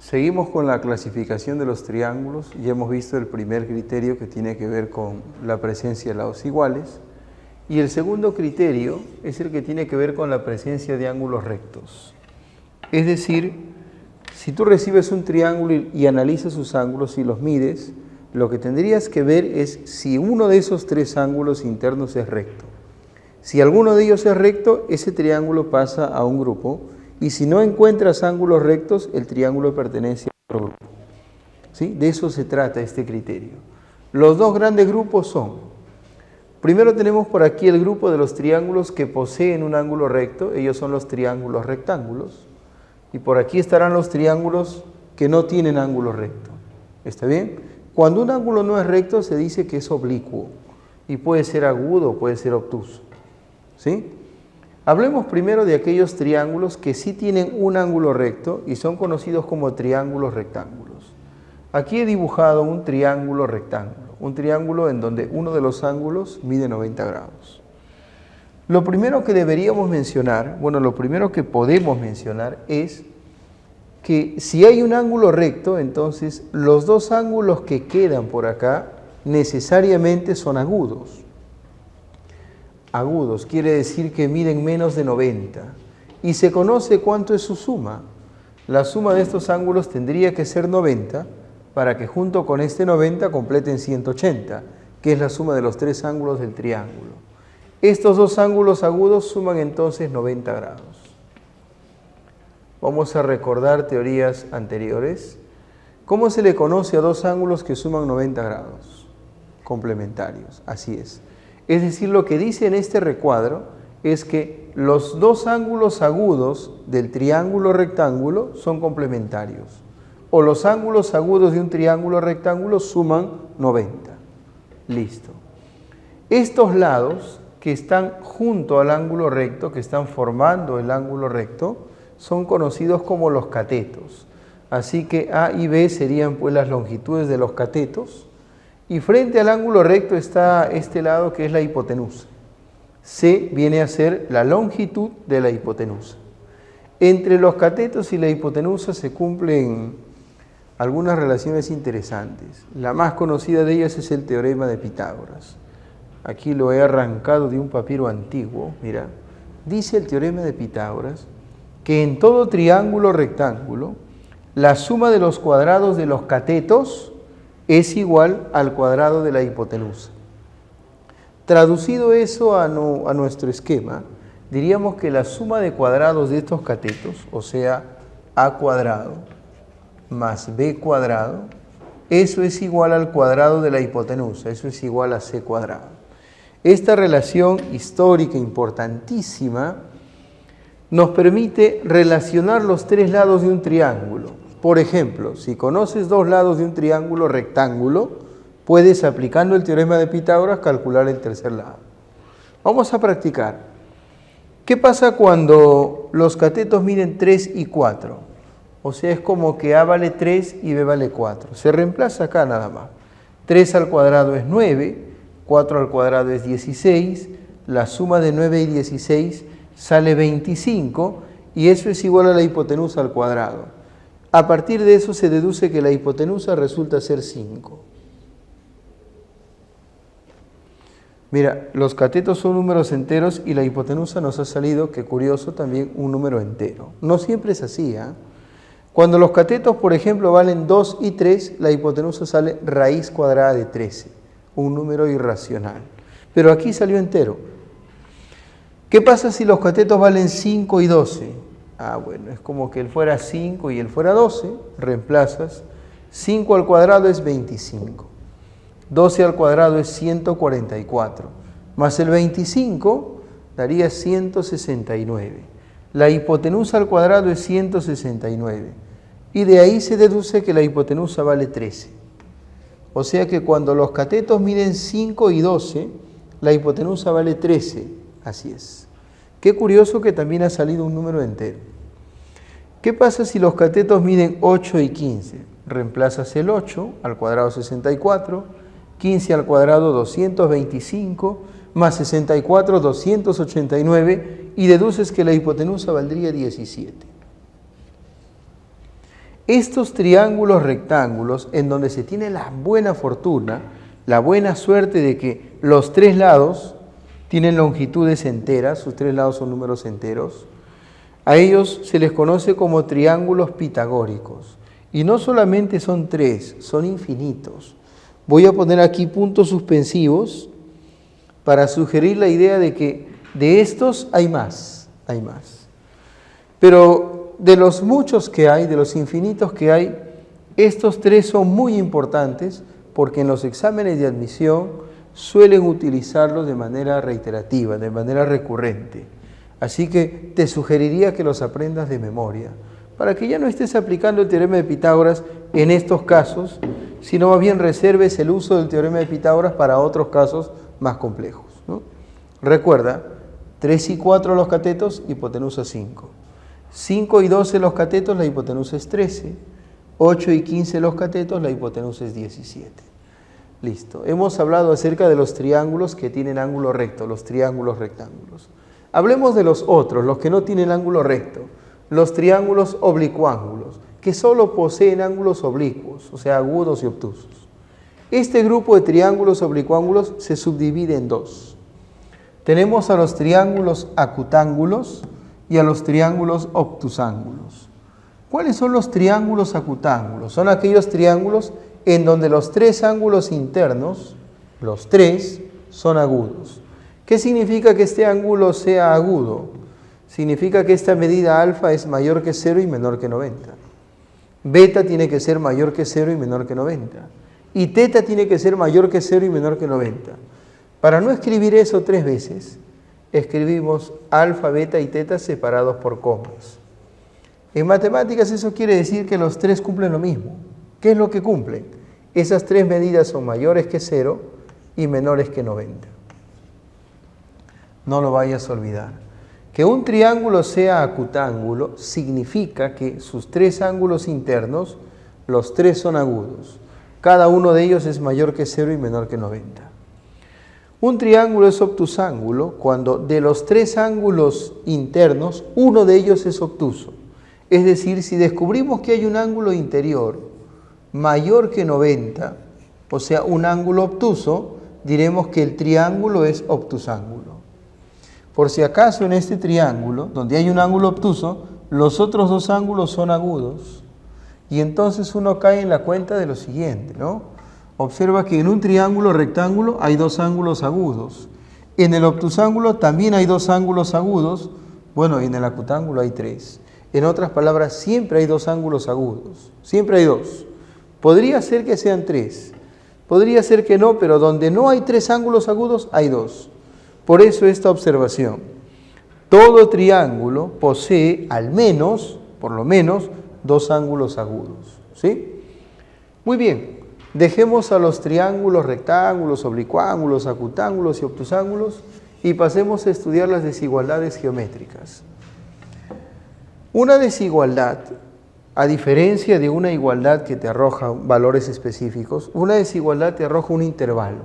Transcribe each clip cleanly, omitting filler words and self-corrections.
Seguimos con la clasificación de los triángulos. Ya hemos visto el primer criterio que tiene que ver con la presencia de lados iguales. Y el segundo criterio es el que tiene que ver con la presencia de ángulos rectos. Es decir, si tú recibes un triángulo y analizas sus ángulos y los mides, lo que tendrías que ver es si uno de esos tres ángulos internos es recto. Si alguno de ellos es recto, ese triángulo pasa a un grupo. Y si no encuentras ángulos rectos, el triángulo pertenece a otro grupo. ¿Sí? De eso se trata este criterio. Los dos grandes grupos son, primero tenemos por aquí el grupo de los triángulos que poseen un ángulo recto, ellos son los triángulos rectángulos, y por aquí estarán los triángulos que no tienen ángulo recto. ¿Está bien? Cuando un ángulo no es recto se dice que es oblicuo, y puede ser agudo o puede ser obtuso. ¿Sí? Hablemos primero de aquellos triángulos que sí tienen un ángulo recto y son conocidos como triángulos rectángulos. Aquí he dibujado un triángulo rectángulo, un triángulo en donde uno de los ángulos mide 90 grados. Lo primero que deberíamos mencionar, lo primero que podemos mencionar es que si hay un ángulo recto, entonces los dos ángulos que quedan por acá necesariamente son agudos. Agudos quiere decir que miden menos de 90 y se conoce cuánto es su suma. La suma de estos ángulos tendría que ser 90 para que junto con este 90 completen 180, que es la suma de los tres ángulos del triángulo. Estos dos ángulos agudos suman entonces 90 grados. Vamos a recordar teorías anteriores. ¿Cómo se le conoce a dos ángulos que suman 90 grados? Complementarios, así es. Es decir, lo que dice en este recuadro es que los dos ángulos agudos del triángulo rectángulo son complementarios, o los ángulos agudos de un triángulo rectángulo suman 90. Listo. Estos lados que están junto al ángulo recto, que están formando el ángulo recto, son conocidos como los catetos. Así que A y B serían pues las longitudes de los catetos. Y frente al ángulo recto está este lado que es la hipotenusa. C viene a ser la longitud de la hipotenusa. Entre los catetos y la hipotenusa se cumplen algunas relaciones interesantes. La más conocida de ellas es el teorema de Pitágoras. Aquí lo he arrancado de un papiro antiguo. Mira, dice el teorema de Pitágoras que en todo triángulo rectángulo la suma de los cuadrados de los catetos es igual al cuadrado de la hipotenusa. Traducido eso a nuestro esquema, diríamos que la suma de cuadrados de estos catetos, o sea, a cuadrado más b cuadrado, eso es igual al cuadrado de la hipotenusa, eso es igual a c cuadrado. Esta relación histórica importantísima nos permite relacionar los tres lados de un triángulo. Por ejemplo, si conoces dos lados de un triángulo rectángulo, puedes, aplicando el teorema de Pitágoras, calcular el tercer lado. Vamos a practicar. ¿Qué pasa cuando los catetos miden 3 y 4? O sea, es como que A vale 3 y B vale 4. Se reemplaza acá nada más. 3 al cuadrado es 9, 4 al cuadrado es 16, la suma de 9 y 16 sale 25 y eso es igual a la hipotenusa al cuadrado. A partir de eso se deduce que la hipotenusa resulta ser 5. Mira, los catetos son números enteros y la hipotenusa nos ha salido, qué curioso, también un número entero. No siempre es así, ¿eh? Cuando los catetos, por ejemplo, valen 2 y 3, la hipotenusa sale raíz cuadrada de 13, un número irracional. Pero aquí salió entero. ¿Qué pasa si los catetos valen 5 y 12? Es como que él fuera 5 y él fuera 12, reemplazas. 5 al cuadrado es 25, 12 al cuadrado es 144, más el 25 daría 169. La hipotenusa al cuadrado es 169, y de ahí se deduce que la hipotenusa vale 13. O sea que cuando los catetos miden 5 y 12, la hipotenusa vale 13, así es. Qué curioso que también ha salido un número entero. ¿Qué pasa si los catetos miden 8 y 15? Reemplazas el 8 al cuadrado 64, 15 al cuadrado 225, más 64 289 y deduces que la hipotenusa valdría 17. Estos triángulos rectángulos, en donde se tiene la buena fortuna, la buena suerte de que los tres lados tienen longitudes enteras, sus tres lados son números enteros, a ellos se les conoce como triángulos pitagóricos. Y no solamente son tres, son infinitos. Voy a poner aquí puntos suspensivos para sugerir la idea de que de estos hay más. Pero de los muchos que hay, de los infinitos que hay, estos tres son muy importantes porque en los exámenes de admisión suelen utilizarlos de manera reiterativa, de manera recurrente. Así que te sugeriría que los aprendas de memoria, para que ya no estés aplicando el teorema de Pitágoras en estos casos, sino más bien reserves el uso del teorema de Pitágoras para otros casos más complejos, ¿no? Recuerda, 3 y 4 los catetos, hipotenusa 5. 5 y 12 los catetos, la hipotenusa es 13. 8 y 15 los catetos, la hipotenusa es 17. Listo. Hemos hablado acerca de los triángulos que tienen ángulo recto, los triángulos rectángulos. Hablemos de los otros, los que no tienen ángulo recto, los triángulos oblicuángulos, que solo poseen ángulos oblicuos, o sea, agudos y obtusos. Este grupo de triángulos oblicuángulos se subdivide en dos. Tenemos a los triángulos acutángulos y a los triángulos obtusángulos. ¿Cuáles son los triángulos acutángulos? Son aquellos triángulos en donde los tres ángulos internos, los tres, son agudos. ¿Qué significa que este ángulo sea agudo? Significa que esta medida alfa es mayor que 0 y menor que 90. Beta tiene que ser mayor que 0 y menor que 90. Y teta tiene que ser mayor que 0 y menor que 90. Para no escribir eso 3 veces, escribimos alfa, beta y teta separados por comas. En matemáticas eso quiere decir que los tres cumplen lo mismo. ¿Qué es lo que cumplen? Esas tres medidas son mayores que 0 y menores que 90. No lo vayas a olvidar. Que un triángulo sea acutángulo significa que sus tres ángulos internos, los tres son agudos. Cada uno de ellos es mayor que 0 y menor que 90. Un triángulo es obtusángulo cuando de los tres ángulos internos, uno de ellos es obtuso. Es decir, si descubrimos que hay un ángulo interior mayor que 90, o sea, un ángulo obtuso, diremos que el triángulo es obtusángulo. Por si acaso en este triángulo, donde hay un ángulo obtuso, los otros dos ángulos son agudos. Y entonces uno cae en la cuenta de lo siguiente, ¿no? Observa que en un triángulo rectángulo hay dos ángulos agudos. En el obtusángulo también hay dos ángulos agudos. Bueno, y en el acutángulo hay tres. En otras palabras, siempre hay dos ángulos agudos. Siempre hay dos. Podría ser que sean tres. Podría ser que no, pero donde no hay tres ángulos agudos, hay dos. Por eso esta observación. Todo triángulo posee al menos, por lo menos, dos ángulos agudos. ¿Sí? Muy bien. Dejemos a los triángulos rectángulos, oblicuángulos, acutángulos y obtusángulos y pasemos a estudiar las desigualdades geométricas. Una desigualdad, a diferencia de una igualdad que te arroja valores específicos, una desigualdad te arroja un intervalo.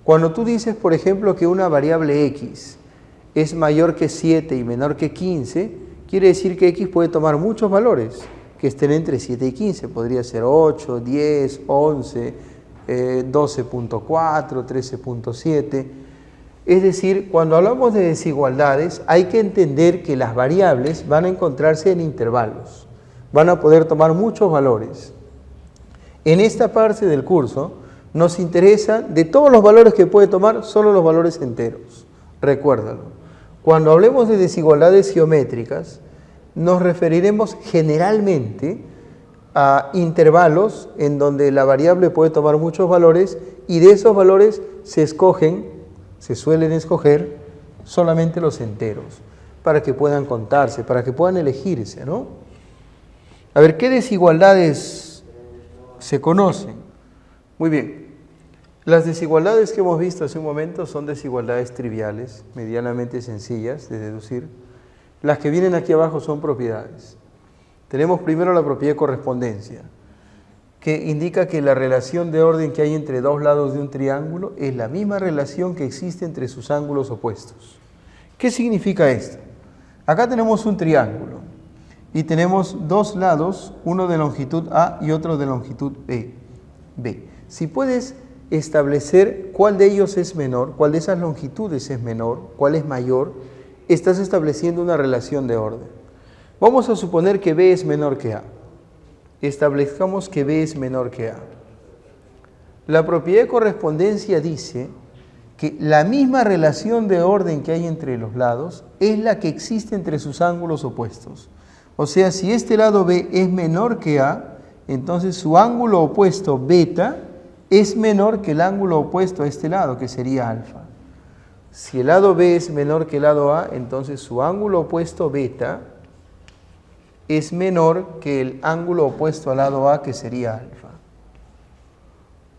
Cuando tú dices, por ejemplo, que una variable x es mayor que 7 y menor que 15, quiere decir que x puede tomar muchos valores que estén entre 7 y 15. Podría ser 8, 10, 11, 12.4, 13.7. Es decir, cuando hablamos de desigualdades, hay que entender que las variables van a encontrarse en intervalos. Van a poder tomar muchos valores. En esta parte del curso nos interesa, de todos los valores que puede tomar, solo los valores enteros. Recuérdalo. Cuando hablemos de desigualdades geométricas, nos referiremos generalmente a intervalos en donde la variable puede tomar muchos valores y de esos valores se suelen escoger solamente los enteros para que puedan contarse, para que puedan elegirse, ¿no? A ver, ¿qué desigualdades se conocen? Muy bien. Las desigualdades que hemos visto hace un momento son desigualdades triviales, medianamente sencillas de deducir. Las que vienen aquí abajo son propiedades. Tenemos primero la propiedad de correspondencia, que indica que la relación de orden que hay entre dos lados de un triángulo es la misma relación que existe entre sus ángulos opuestos. ¿Qué significa esto? Acá tenemos un triángulo y tenemos dos lados, uno de longitud A y otro de longitud B. Si puedes establecer cuál de ellos es menor, cuál de esas longitudes es menor, cuál es mayor, estás estableciendo una relación de orden. Vamos a suponer que B es menor que A. Establezcamos que B es menor que A. La propiedad de correspondencia dice que la misma relación de orden que hay entre los lados es la que existe entre sus ángulos opuestos. O sea, si este lado B es menor que A, entonces su ángulo opuesto beta es menor que el ángulo opuesto a este lado, que sería alfa. Si el lado B es menor que el lado A, entonces su ángulo opuesto beta es menor que el ángulo opuesto al lado A, que sería alfa.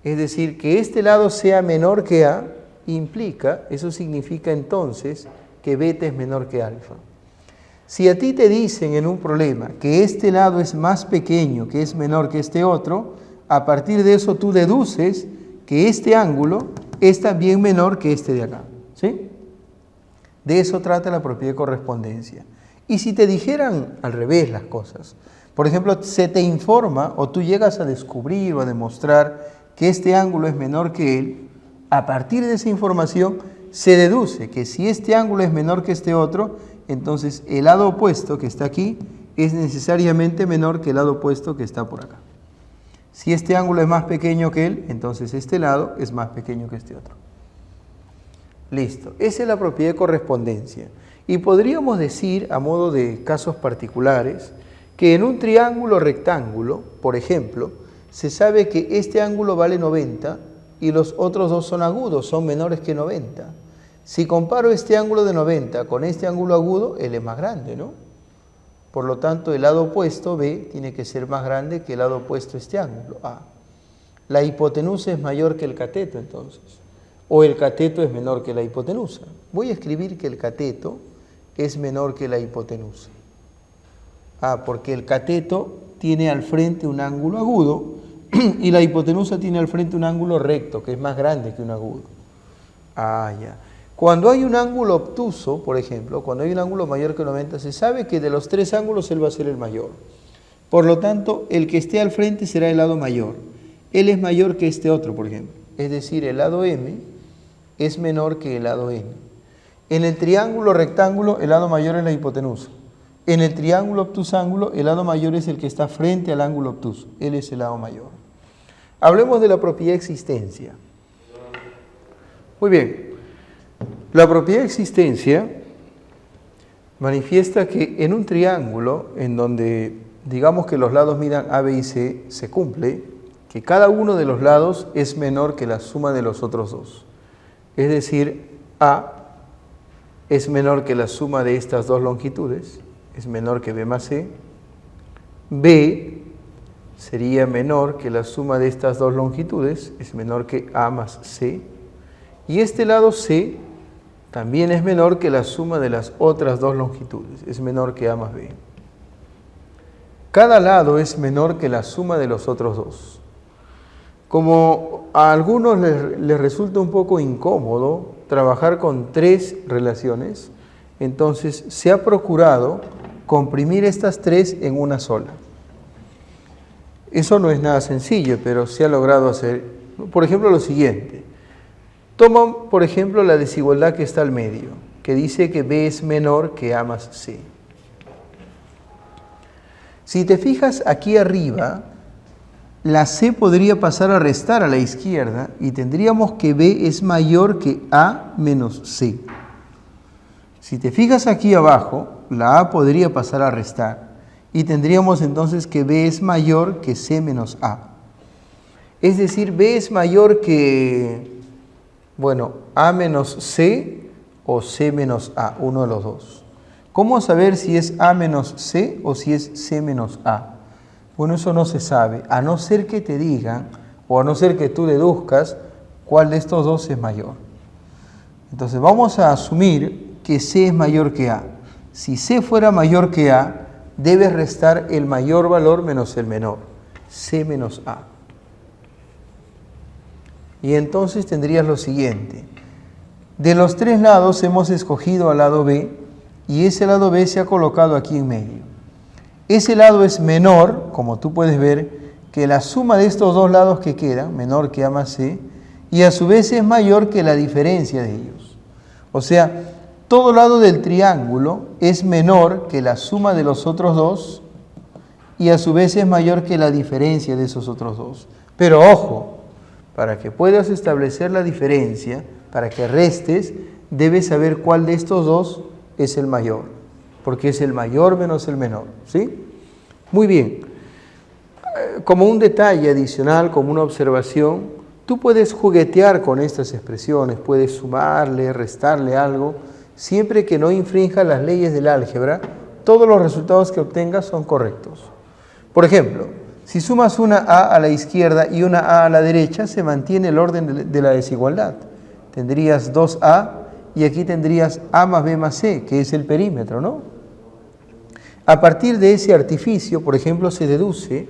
Es decir, que este lado sea menor que A implica, eso significa entonces que beta es menor que alfa. Si a ti te dicen en un problema que este lado es más pequeño, que es menor que este otro, a partir de eso tú deduces que este ángulo es también menor que este de acá. ¿Sí? De eso trata la propiedad de correspondencia. Y si te dijeran al revés las cosas, por ejemplo, se te informa o tú llegas a descubrir o a demostrar que este ángulo es menor que él, a partir de esa información se deduce que si este ángulo es menor que este otro, entonces el lado opuesto que está aquí es necesariamente menor que el lado opuesto que está por acá. Si este ángulo es más pequeño que él, entonces este lado es más pequeño que este otro. Listo, esa es la propiedad de correspondencia. Y podríamos decir, a modo de casos particulares, que en un triángulo rectángulo, por ejemplo, se sabe que este ángulo vale 90 y los otros dos son agudos, son menores que 90. Si comparo este ángulo de 90 con este ángulo agudo, él es más grande, ¿no? Por lo tanto, el lado opuesto, B, tiene que ser más grande que el lado opuesto a este ángulo, A. La hipotenusa es mayor que el cateto, entonces. O el cateto es menor que la hipotenusa. Voy a escribir que el cateto es menor que la hipotenusa. Porque el cateto tiene al frente un ángulo agudo y la hipotenusa tiene al frente un ángulo recto, que es más grande que un agudo. Ya. Cuando hay un ángulo obtuso, por ejemplo, cuando hay un ángulo mayor que 90, se sabe que de los tres ángulos él va a ser el mayor. Por lo tanto, el que esté al frente será el lado mayor. Él es mayor que este otro, por ejemplo. Es decir, el lado M es menor que el lado N. En el triángulo rectángulo, el lado mayor es la hipotenusa. En el triángulo obtusángulo, el lado mayor es el que está frente al ángulo obtuso. Él es el lado mayor. Hablemos de la propiedad de existencia. Muy bien. La propiedad de existencia manifiesta que en un triángulo en donde digamos que los lados midan A, B y C, se cumple que cada uno de los lados es menor que la suma de los otros dos. Es decir, A es menor que la suma de estas dos longitudes, es menor que B más C. B sería menor que la suma de estas dos longitudes, es menor que A más C. Y este lado C también es menor que la suma de las otras dos longitudes, es menor que A más B. Cada lado es menor que la suma de los otros dos. Como a algunos les resulta un poco incómodo trabajar con tres relaciones, entonces se ha procurado comprimir estas tres en una sola. Eso no es nada sencillo, pero se ha logrado hacer. Por ejemplo, lo siguiente. Toma, por ejemplo, la desigualdad que está al medio, que dice que B es menor que A más C. Si te fijas aquí arriba, la C podría pasar a restar a la izquierda y tendríamos que B es mayor que A menos C. Si te fijas aquí abajo, la A podría pasar a restar y tendríamos entonces que B es mayor que C menos A. Es decir, B es mayor que, A menos C o C menos A, uno de los dos. ¿Cómo saber si es A menos C o si es C menos A? Bueno, eso no se sabe, a no ser que te digan o a no ser que tú deduzcas cuál de estos dos es mayor. Entonces vamos a asumir que C es mayor que A. Si C fuera mayor que A, debes restar el mayor valor menos el menor, C menos A. Y entonces tendrías lo siguiente. De los tres lados hemos escogido al lado B y ese lado B se ha colocado aquí en medio. ese lado es menor, como tú puedes ver, que la suma de estos dos lados que quedan, menor que A más C, y a su vez es mayor que la diferencia de ellos. O sea, todo lado del triángulo es menor que la suma de los otros dos y a su vez es mayor que la diferencia de esos otros dos. Pero ojo, para que puedas establecer la diferencia, para que restes, debes saber cuál de estos dos es el mayor, porque es el mayor menos el menor, ¿sí? Muy bien. Como un detalle adicional, como una observación, tú puedes juguetear con estas expresiones, puedes sumarle, restarle algo, siempre que no infrinja las leyes del álgebra, todos los resultados que obtengas son correctos. Por ejemplo, si sumas una A a la izquierda y una A a la derecha, se mantiene el orden de la desigualdad. Tendrías 2A y aquí tendrías A más B más C, que es el perímetro, ¿no? A partir de ese artificio, por ejemplo, se deduce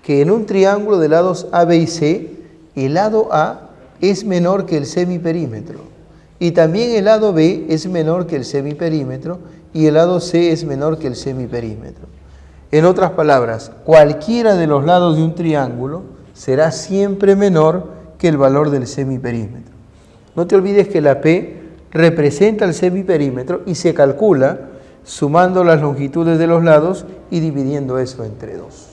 que en un triángulo de lados A, B y C, el lado A es menor que el semiperímetro y también el lado B es menor que el semiperímetro y el lado C es menor que el semiperímetro. En otras palabras, cualquiera de los lados de un triángulo será siempre menor que el valor del semiperímetro. No te olvides que la P representa el semiperímetro y se calcula sumando las longitudes de los lados y dividiendo eso entre 2.